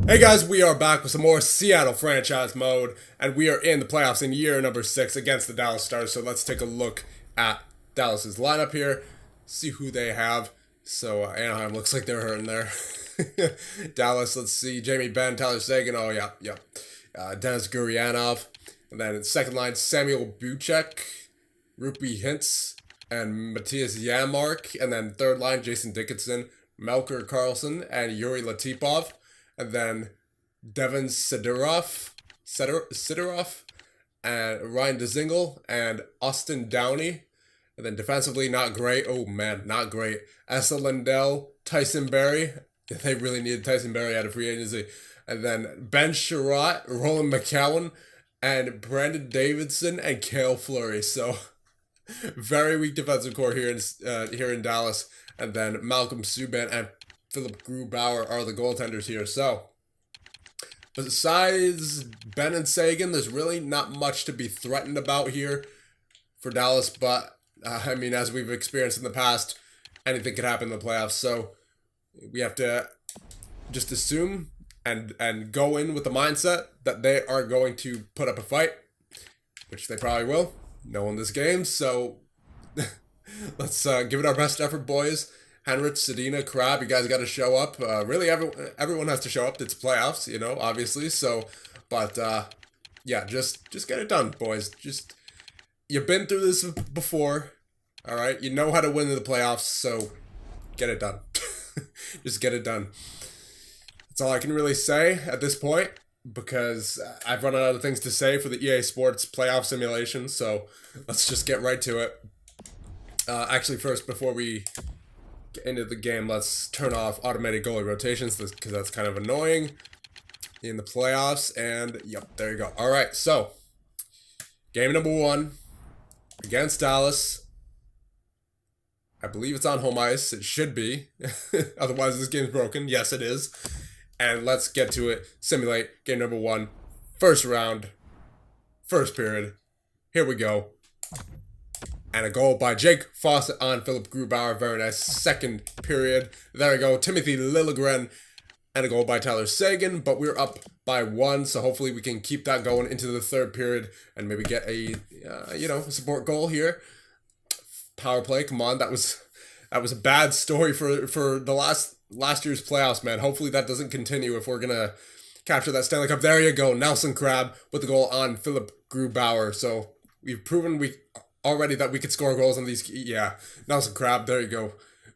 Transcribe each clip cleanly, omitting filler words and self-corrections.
Hey guys, we are back with some more Seattle franchise mode, and we are in the playoffs in year number 6 against the Dallas Stars. So let's take a look at Dallas's lineup here, see who they have. So Anaheim looks like they're hurting there. Dallas, let's see, Jamie Benn, Tyler Seguin, Dennis Gurianov, and then second line Samuel Buchek, Rupi Hintz, and Matthias Yamark, and then third line Jason Dickinson, Melker Carlson, and Yuri Latipov. And then Devin Sidorov, and Ryan Dzingel, and Austin Downey. And then defensively, not great. Oh man, not great. Esa Lindell, Tyson Berry. They really needed Tyson Berry out of free agency. And then Ben Sherratt, Roland McCowan, and Brandon Davidson, and Cale Fleury. So very weak defensive core here in Dallas. And then Malcolm Subban and Philip Grubauer are the goaltenders here. So, besides Ben and Sagan, there's really not much to be threatened about here for Dallas. But, as we've experienced in the past, anything could happen in the playoffs. So, we have to just assume and go in with the mindset that they are going to put up a fight, which they probably will. Knowing this game. So, let's give it our best effort, boys. Henrich, Sedina, Crab, you guys got to show up. Really, everyone has to show up. It's playoffs, obviously. So, but just get it done, boys. You've been through this before, all right? You know how to win in the playoffs, so get it done. Just get it done. That's all I can really say at this point, because I've run out of things to say for the EA Sports playoff simulation. So let's just get right to it. Actually, first, before we into the game, let's turn off automated goalie rotations because that's kind of annoying in the playoffs. And yep, there you go. All right, so game number 1 against Dallas. I believe it's on home ice. It should be. Otherwise, this game's broken. Yes, it is. And let's get to it. Simulate game number 1. First round. First period. Here we go. And a goal by Jake Fawcett on Philip Grubauer. Very nice. Second period. There we go. Timothy Liljegren. And a goal by Tyler Seguin. But we're up by 1. So hopefully we can keep that going into the third period. And maybe get a, support goal here. Power play. Come on. That was a bad story for the last year's playoffs, man. Hopefully that doesn't continue if we're going to capture that Stanley Cup. There you go. Nelson Crab with the goal on Philip Grubauer. So we've proven already that we could score goals on these. Yeah, Nelson Crab, there you go.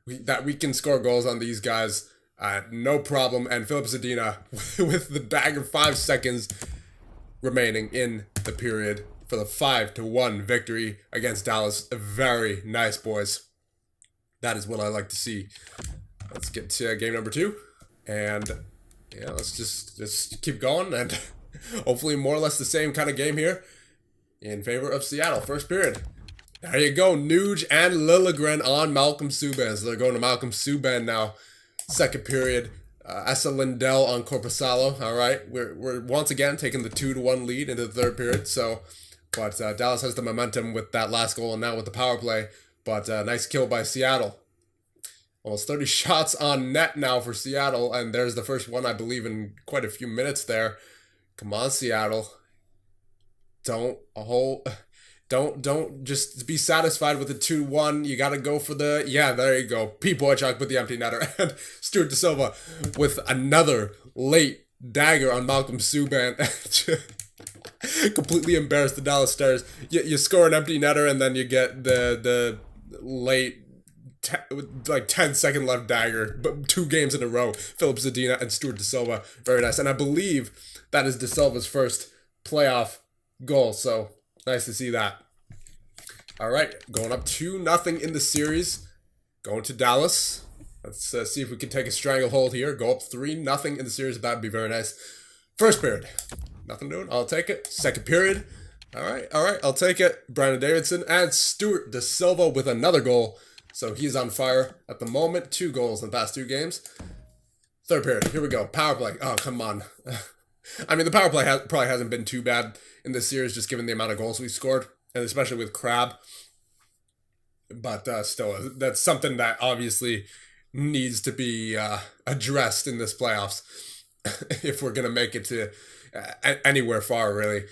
We can score goals on these guys, no problem. And Philip Zadina with the bag of 5 seconds remaining in the period for the 5-1 victory against Dallas. Very nice, boys. That is what I like to see. Let's get to game number 2, and yeah, let's just keep going, and hopefully more or less the same kind of game here in favor of Seattle. First period. There you go. Nuge and Liljegren on Malcolm Subban. So they're going to Malcolm Subban now. Second period. Esa Lindell on Corpusalo. All right. We're once again taking the 2-1 lead into the third period. So, but Dallas has the momentum with that last goal and now with the power play. But nice kill by Seattle. Almost 30 shots on net now for Seattle. And there's the first one, I believe, in quite a few minutes there. Come on, Seattle. Don't just be satisfied with the 2-1. You got to go for the... Yeah, there you go. Pete Boychuk with the empty netter. And Stuart DeSilva with another late dagger on Malcolm Subban. Completely embarrassed the Dallas Stars. You score an empty netter and then you get the late... 10-second left dagger. But 2 games in a row. Philip Zadina and Stuart DeSilva. Very nice. And I believe that is DeSilva's first playoff goal. So... nice to see that. All right, going up 2-0 in the series. Going to Dallas. Let's see if we can take a stranglehold here. Go up 3-0 in the series. That'd be very nice. First period. Nothing doing. I'll take it. Second period. All right. I'll take it. Brandon Davidson and Stuart DeSilva with another goal. So he's on fire at the moment. 2 goals in the past 2 games. Third period. Here we go. Power play. Oh, come on. The power play probably hasn't been too bad in this series, just given the amount of goals we've scored, and especially with Crab. But still, that's something that obviously needs to be addressed in this playoffs. if we're gonna make it to anywhere far, really.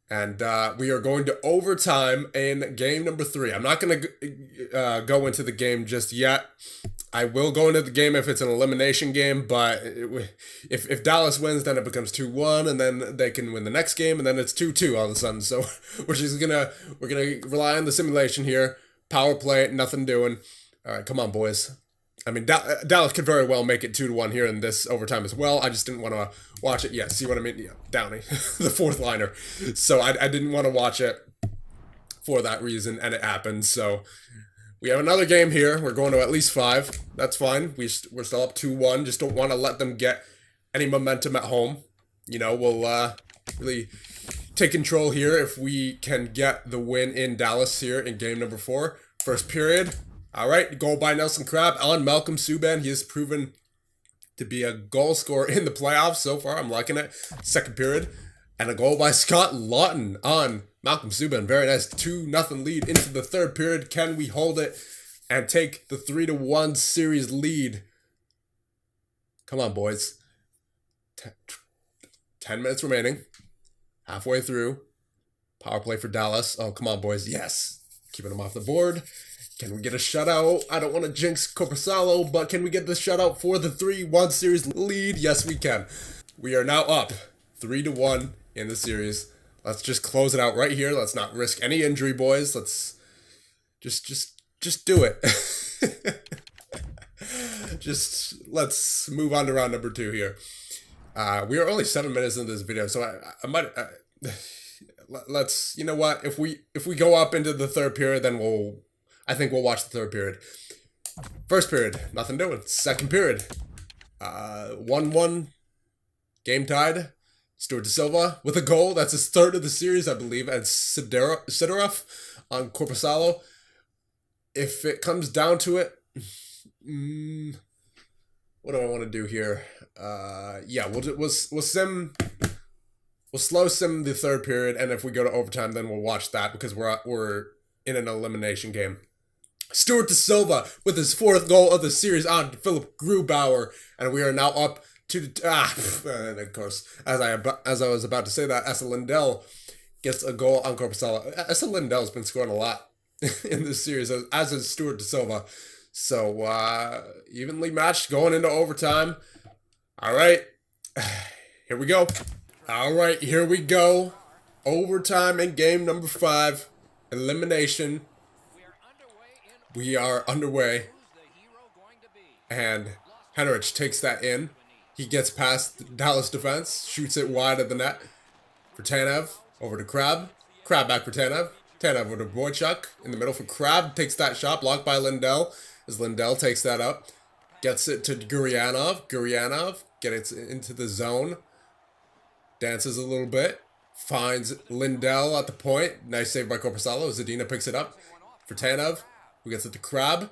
And we are going to overtime in game number 3. I'm not going to go into the game just yet. I will go into the game if it's an elimination game, but if Dallas wins, then it becomes 2-1, and then they can win the next game, and then it's 2-2 all of a sudden. So we're gonna rely on the simulation here. Power play, nothing doing. All right, come on, boys. I mean, Dallas could very well make it 2-1 here in this overtime as well. I just didn't want to watch it. Yeah, see what I mean? Yeah, Downey, the fourth liner. So I didn't want to watch it for that reason, and it happened. So we have another game here. We're going to at least 5. That's fine. We're still up 2-1. Just don't want to let them get any momentum at home. You know, we'll really take control here if we can get the win in Dallas here in game number 4. First period. All right, goal by Nelson Crabbe on Malcolm Subban. He has proven to be a goal scorer in the playoffs so far. I'm liking it. Second period. And a goal by Scott Lawton on Malcolm Subban. Very nice. 2-0 lead into the third period. Can we hold it and take the 3-1 series lead? Come on, boys. 10 minutes remaining. Halfway through. Power play for Dallas. Oh, come on, boys. Yes. Keeping them off the board. Can we get a shutout? I don't want to jinx Korpisalo, but can we get the shutout for the 3-1 series lead? Yes, we can. We are now up 3-1 in the series. Let's just close it out right here. Let's not risk any injury, boys. Let's just do it. Let's move on to round number 2 here. We are only 7 minutes into this video, so I might let's, you know what? If we go up into the third period, then I think we'll watch the third period. First period, nothing doing. Second period, 1-1, game tied. Stuart De Silva with a goal. That's his third of the series, I believe. And Sidorov on Korpisalo. If it comes down to it, what do I want to do here? Yeah, we'll slow sim the third period, and if we go to overtime, then we'll watch that because we're in an elimination game. Stuart De Silva with his 4th goal of the series on Philip Grubauer, and we are now up to and of course, as I was about to say that, Esa Lindell gets a goal on Korpisalo. Esa Lindell's been scoring a lot in this series, as is Stuart De Silva. So evenly matched going into overtime. All right, here we go. All right, here we go. Overtime in game number 5. Elimination. We are underway. And Henrich takes that in. He gets past the Dallas defense, shoots it wide of the net for Tanev. Over to Crabbe. Crabbe back for Tanev. Tanev over to Boychuk. In the middle for Crabbe. Takes that shot, blocked by Lindell. As Lindell takes that up. Gets it to Gurianov. Gurianov gets it into the zone. Dances a little bit. Finds Lindell at the point. Nice save by Korpisalo. Zadina picks it up for Tanev, who gets it to Crabbe.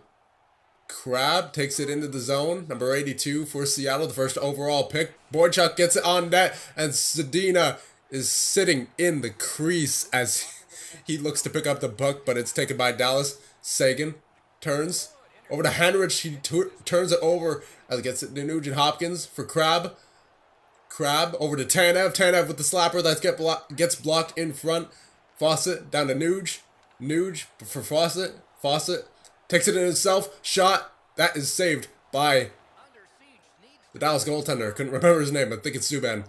Crabbe takes it into the zone. Number 82 for Seattle, the first overall pick. Boychuk gets it on net, and Zadina is sitting in the crease as he looks to pick up the puck, but it's taken by Dallas. Sagan turns over to Henrich. He turns it over as it gets it to Nugent Hopkins for Crabbe. Crabbe over to Tanev. Tanev with the slapper that gets blocked in front. Fawcett down to Nuge. Nuge for Fawcett. Fawcett takes it in himself. Shot. That is saved by the Dallas goaltender. Couldn't remember his name. I think it's Subban.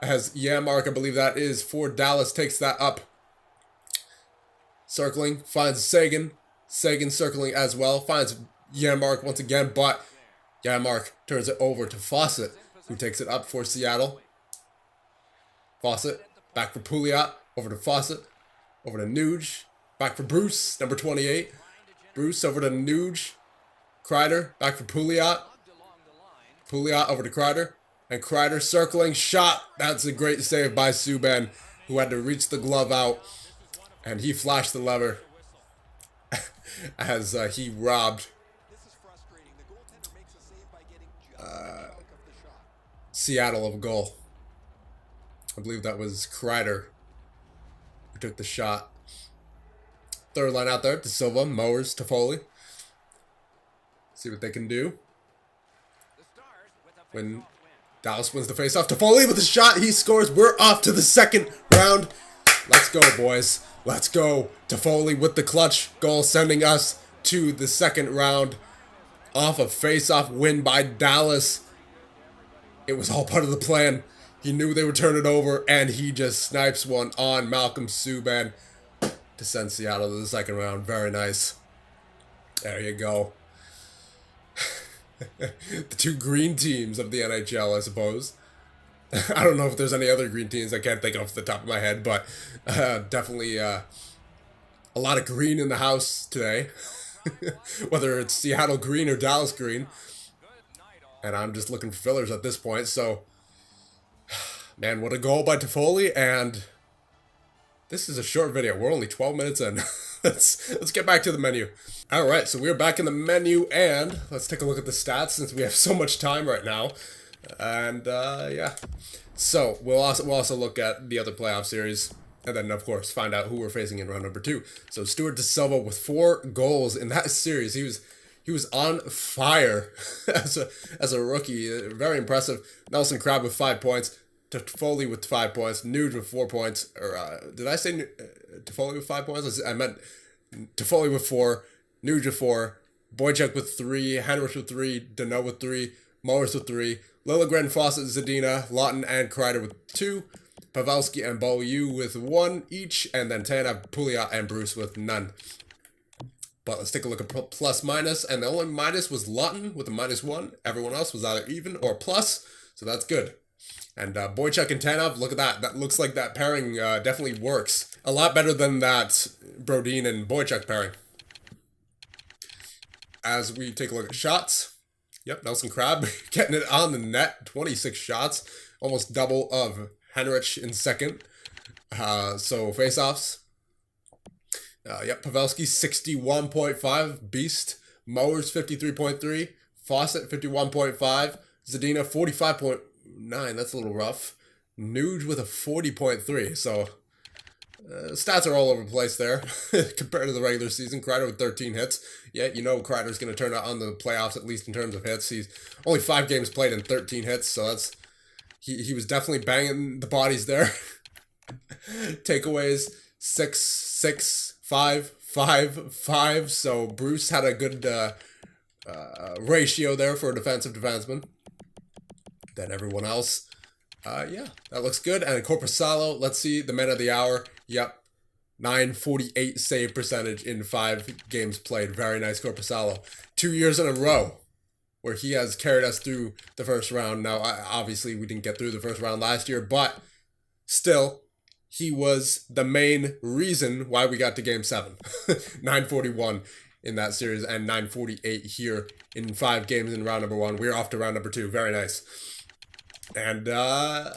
As Yamark, I believe that is for Dallas, takes that up. Circling. Finds Sagan. Sagan circling as well. Finds Yamark once again, but Yamark turns it over to Fawcett, who takes it up for Seattle. Fawcett, back for Pouliot, over to Fawcett, over to Nuge, back for Bruce, number 28. Bruce over to Nuge. Kreider, back for Pouliot. Pouliot over to Kreider, and Kreider circling, shot. That's a great save by Subban, who had to reach the glove out, and he flashed the lever as he robbed Seattle of a goal. I believe that was Kreider who took the shot. Third line out there, De Silva, Mowers, Toffoli. See what they can do when Dallas wins the faceoff. Toffoli with a shot. He scores. We're off to the second round. Let's go, boys. Let's go. Toffoli with the clutch goal, sending us to the second round off a faceoff win by Dallas. It was all part of the plan. He knew they would turn it over, and he just snipes one on Malcolm Subban to send Seattle to the second round. Very nice. There you go. The two green teams of the NHL, I suppose. I don't know if there's any other green teams. I can't think off the top of my head, but definitely a lot of green in the house today. Whether it's Seattle green or Dallas green. And I'm just looking for fillers at this point. So, man, what a goal by Toffoli. And this is a short video. We're only 12 minutes in. Let's get back to the menu. All right, so we're back in the menu, and let's take a look at the stats since we have so much time right now. And yeah, so we'll also look at the other playoff series, and then of course find out who we're facing in round number 2. So Stuart DeSilva with 4 goals in that series. He was on fire as a rookie. Very impressive. Nelson Crabbe with 5 points. Toffoli with 5 points. Nuge with 4 points. Or did I say Toffoli with 5 points? I meant Toffoli with 4. Nuge with 4. Boychuk with 3. Henrich with 3. Deneau with 3. Mowers with 3. Liljegren, Fawcett, Zadina, Lawton, and Kreider with 2. Pavelski and Beaulieu with 1 each. And then Tanev, Pouliot, and Bruce with none. But let's take a look at plus minus. And the only minus was Lawton with a -1. Everyone else was either even or plus. So that's good. And Boychuk and Tanev, look at that. That looks like that pairing definitely works. A lot better than that Brodin and Boychuk pairing. As we take a look at shots. Yep, Nelson Crabbe getting it on the net. 26 shots. Almost double of Henrich in second. So faceoffs. Yep, Pavelski 61.5. Beast. Mowers 53.3. Fawcett 51.5. Zadina 45.9. That's a little rough. Nuge with a 40.3. So stats are all over the place there compared to the regular season. Kreider with 13 hits. Yeah, you know Kreider's going to turn out on the playoffs, at least in terms of hits. He's only 5 games played and 13 hits, so that's he was definitely banging the bodies there. Takeaways 6, 6, 5, 5, 5. So Bruce had a good ratio there for a defensive defenseman. Then everyone else. Yeah, that looks good. And Korpisalo, let's see, the man of the hour. Yep, 948 save percentage in 5 games played. Very nice, Korpisalo. 2 years in a row where he has carried us through the first round. Now, obviously, we didn't get through the first round last year, but still, he was the main reason why we got to Game 7. 941 in that series and 948 here in 5 games in round number 1. We're off to round number 2. Very nice. And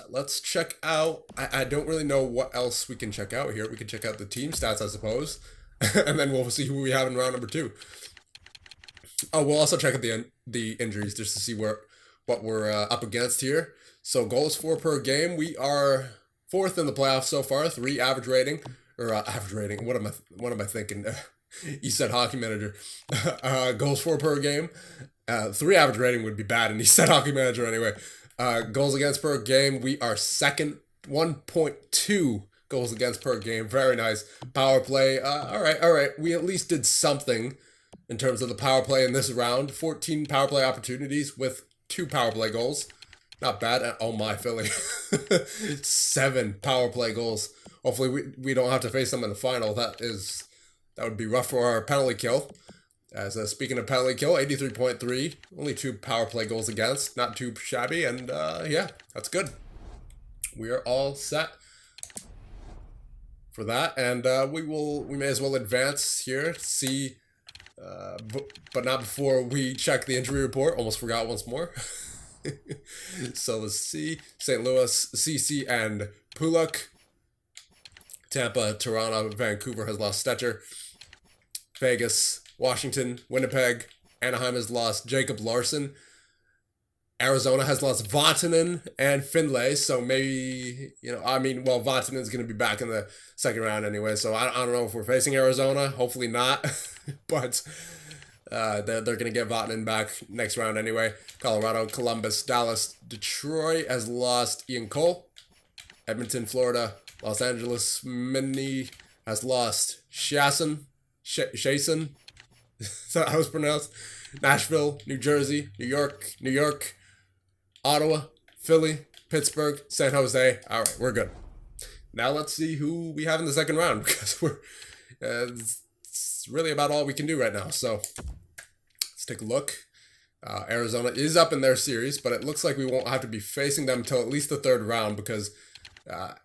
let's check out, I don't really know what else we can check out here. We can check out the team stats, I suppose. And then we'll see who we have in round number 2. Oh, we'll also check out the injuries just to see what we're up against here. So goals for per game, we are 4th in the playoffs so far. 3 average rating, or average rating, what am I thinking? You said hockey manager. Goals for per game. 3 average rating would be bad, and he said hockey manager anyway. Goals against per game, we are 2nd, 1.2 goals against per game. Very nice. Power play, all right. We at least did something in terms of the power play in this round. 14 power play opportunities with 2 power play goals. Not bad. Oh my, Philly. 7 power play goals. Hopefully we don't have to face them in the final. That would be rough for our penalty kill. As speaking of penalty kill, 83.3, only 2 power play goals against, not too shabby, and yeah, that's good. We are all set for that, and we may as well advance here, see, but not before we check the injury report. Almost forgot once more. So let's see, St. Louis, CC, and Pulak. Tampa, Toronto, Vancouver has lost Stetcher. Vegas, Washington, Winnipeg, Anaheim has lost Jacob Larson. Arizona has lost Vatanen and Finlay, so maybe, well, Vatanen's going to be back in the second round anyway, so I don't know if we're facing Arizona. Hopefully not, but They're going to get Vatanen back next round anyway. Colorado, Columbus, Dallas, Detroit has lost Ian Cole. Edmonton, Florida, Los Angeles, Mini has lost Shason. Is that how it's pronounced? Nashville, New Jersey, New York, Ottawa, Philly, Pittsburgh, San Jose. All right, we're good. Now let's see who we have in the second round, because it's really about all we can do right now. So let's take a look. Arizona is up in their series, but it looks like we won't have to be facing them until at least the third round, because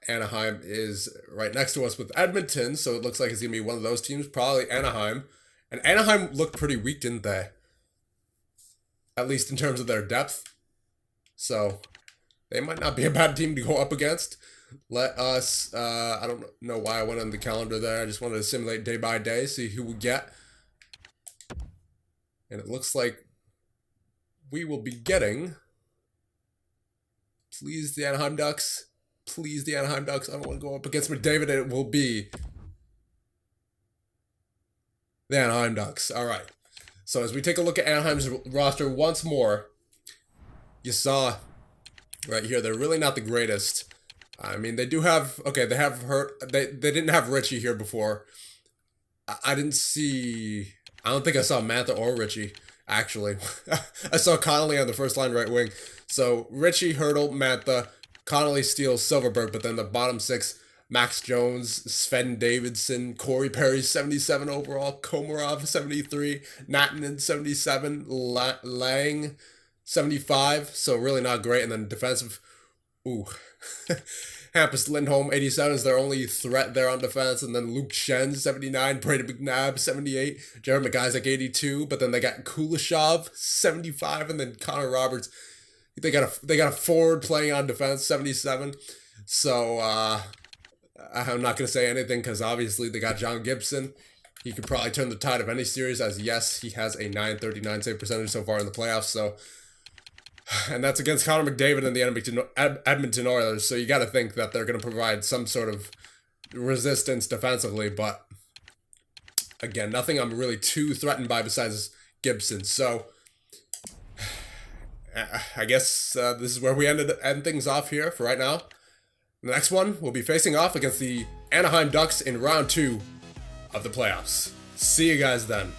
Anaheim is right next to us with Edmonton, so it looks like it's going to be one of those teams, probably Anaheim. And Anaheim looked pretty weak, didn't they? At least in terms of their depth. So they might not be a bad team to go up against. Let us, I don't know why I went on the calendar there. I just wanted to simulate day by day, see who we get. And it looks like we will be getting, please the Anaheim Ducks. Please the Anaheim Ducks. I don't want to go up against McDavid, and it will be the Anaheim Ducks. All right. So as we take a look at Anaheim's roster once more, you saw right here, they're really not the greatest. I mean, they do have, okay, they have hurt, they didn't have Richie here before. I didn't see, I don't think I saw Mantha or Richie, actually. I saw Connolly on the first line right wing. So Richie, Hurdle, Mantha, Connolly, Steele, Silverberg, but then the bottom six, Max Jones, Sven Davidson, Corey Perry, 77 overall, Komarov, 73, Nattinen, 77, Lang, 75, so really not great. And then defensive, Hampus Lindholm, 87 is their only threat there on defense. And then Luke Shen, 79, Brady McNabb, 78, Jared McIsaac, 82, but then they got Kuleshov, 75, and then Connor Roberts. They got a forward playing on defense, 77. So I'm not going to say anything, because obviously they got John Gibson. He could probably turn the tide of any series, as yes, he has a .939 save percentage so far in the playoffs. So, and that's against Connor McDavid and the Edmonton Oilers. So you got to think that they're going to provide some sort of resistance defensively. But again, nothing I'm really too threatened by besides Gibson. So I guess this is where we end things off here for right now. The next one, we'll be facing off against the Anaheim Ducks in round 2 of the playoffs. See you guys then.